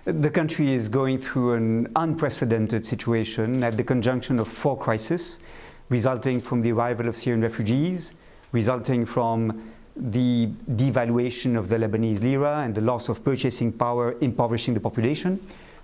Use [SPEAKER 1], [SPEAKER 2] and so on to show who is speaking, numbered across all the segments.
[SPEAKER 1] The country is going through an unprecedented situation at the conjunction of four crises, resulting from the arrival of Syrian refugees, resulting from the devaluation of the Lebanese lira and the loss of purchasing power impoverishing the population,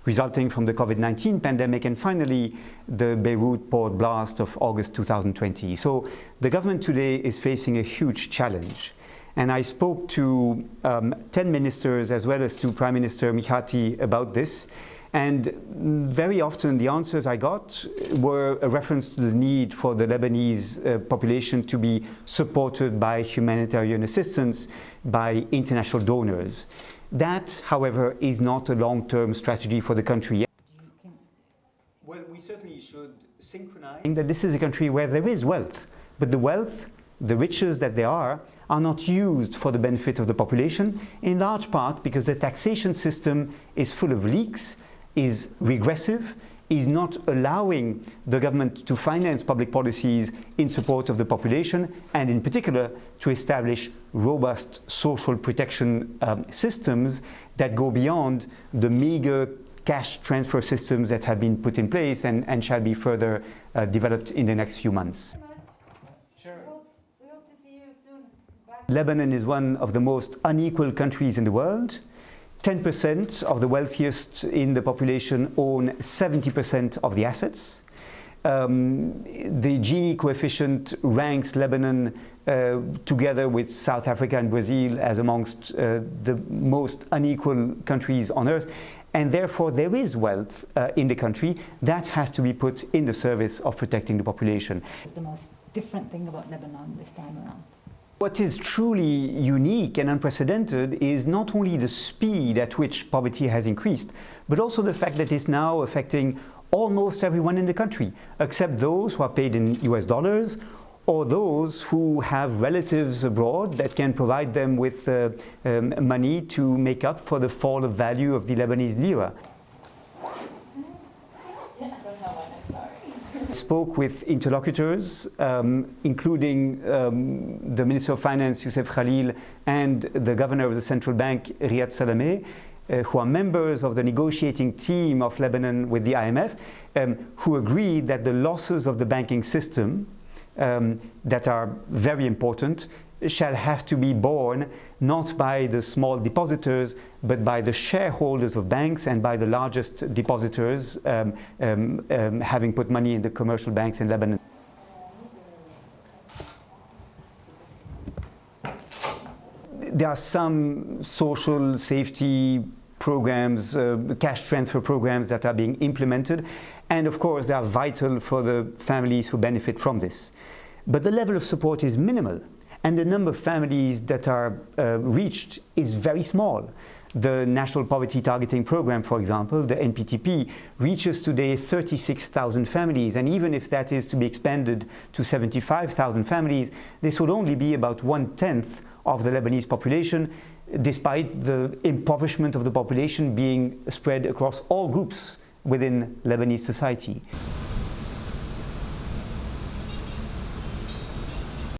[SPEAKER 1] resulting from the COVID-19 pandemic, and finally the Beirut port blast of August 2020. So the government today is facing a huge challenge. And I spoke to 10 ministers as well as to Prime Minister Mikati about this. And very often the answers I got were a reference to the need for the Lebanese population to be supported by humanitarian assistance, by international donors. That, however, is not a long-term strategy for the country. Well, we certainly should synchronize that this is a country where there is wealth, but the wealth, the riches that there are not used for the benefit of the population, in large part because the taxation system is full of leaks, is regressive, is not allowing the government to finance public policies in support of the population, and in particular to establish robust social protection systems that go beyond the meager cash transfer systems that have been put in place and shall be further developed in the next few months.
[SPEAKER 2] Sure. We hope to see you soon. Bye.
[SPEAKER 1] Lebanon is one of the most unequal countries in the world. 10% of the wealthiest in the population own 70% of the assets. The Gini coefficient ranks Lebanon together with South Africa and Brazil as amongst the most unequal countries on earth. And therefore there is wealth in the country that has to be put in the service of protecting the population.
[SPEAKER 2] It's the most different thing about Lebanon this time around.
[SPEAKER 1] What is truly unique and unprecedented is not only the speed at which poverty has increased, but also the fact that it's now affecting almost everyone in the country, except those who are paid in US dollars or those who have relatives abroad that can provide them with money to make up for the fall of value of the Lebanese lira. I spoke with interlocutors, including the Minister of Finance, Youssef Khalil, and the Governor of the Central Bank, Riyad Salameh, who are members of the negotiating team of Lebanon with the IMF, who agreed that the losses of the banking system that are very important shall have to be borne not by the small depositors but by the shareholders of banks and by the largest depositors having put money in the commercial banks in Lebanon. There are some social safety programs, cash transfer programs that are being implemented, and of course they are vital for the families who benefit from this. But the level of support is minimal, and the number of families that are reached is very small. The National Poverty Targeting Program, for example, the NPTP, reaches today 36,000 families, and even if that is to be expanded to 75,000 families, this would only be about 1/10 of the Lebanese population, despite the impoverishment of the population being spread across all groups within Lebanese society.